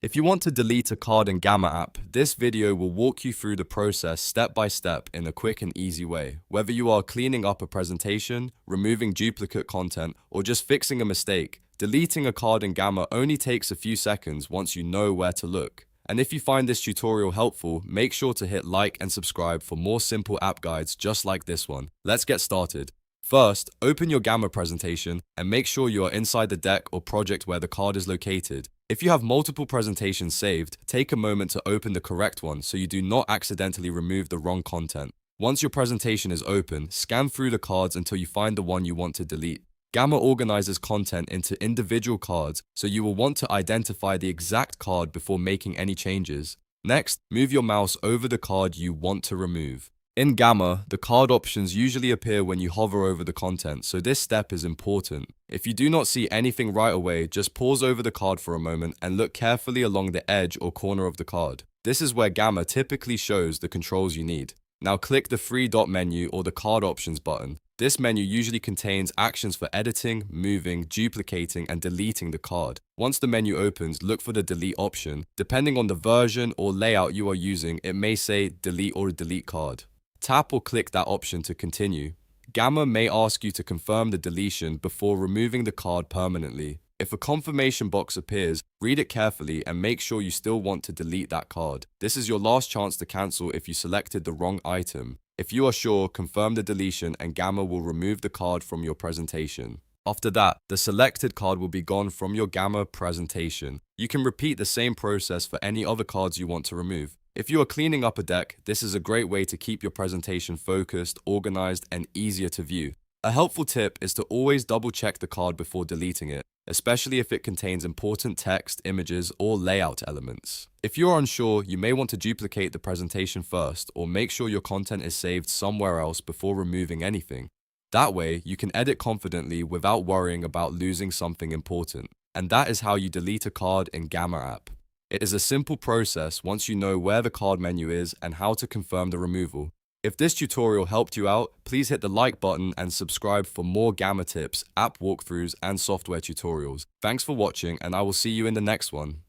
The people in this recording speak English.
If you want to delete a card in Gamma app, this video will walk you through the process step by step in a quick and easy way. Whether you are cleaning up a presentation, removing duplicate content, or just fixing a mistake, deleting a card in Gamma only takes a few seconds once you know where to look. And if you find this tutorial helpful, make sure to hit like and subscribe for more simple app guides just like this one. Let's get started. First, open your Gamma presentation and make sure you are inside the deck or project where the card is located. If you have multiple presentations saved, take a moment to open the correct one so you do not accidentally remove the wrong content. Once your presentation is open, scan through the cards until you find the one you want to delete. Gamma organizes content into individual cards, so you will want to identify the exact card before making any changes. Next, move your mouse over the card you want to remove. In Gamma, the card options usually appear when you hover over the content, so this step is important. If you do not see anything right away, just pause over the card for a moment and look carefully along the edge or corner of the card. This is where Gamma typically shows the controls you need. Now click the three-dot menu or the card options button. This menu usually contains actions for editing, moving, duplicating, and deleting the card. Once the menu opens, look for the delete option. Depending on the version or layout you are using, it may say delete or delete card. Tap or click that option to continue. Gamma may ask you to confirm the deletion before removing the card permanently. If a confirmation box appears, read it carefully and make sure you still want to delete that card. This is your last chance to cancel if you selected the wrong item. If you are sure, confirm the deletion and Gamma will remove the card from your presentation. After that, the selected card will be gone from your Gamma presentation. You can repeat the same process for any other cards you want to remove. If you are cleaning up a deck, this is a great way to keep your presentation focused, organized, and easier to view. A helpful tip is to always double-check the card before deleting it, especially if it contains important text, images, or layout elements. If you are unsure, you may want to duplicate the presentation first, or make sure your content is saved somewhere else before removing anything. That way, you can edit confidently without worrying about losing something important. And that is how you delete a card in Gamma app. It is a simple process once you know where the card menu is and how to confirm the removal. If this tutorial helped you out, please hit the like button and subscribe for more Gamma tips, app walkthroughs, and software tutorials. Thanks for watching, and I will see you in the next one.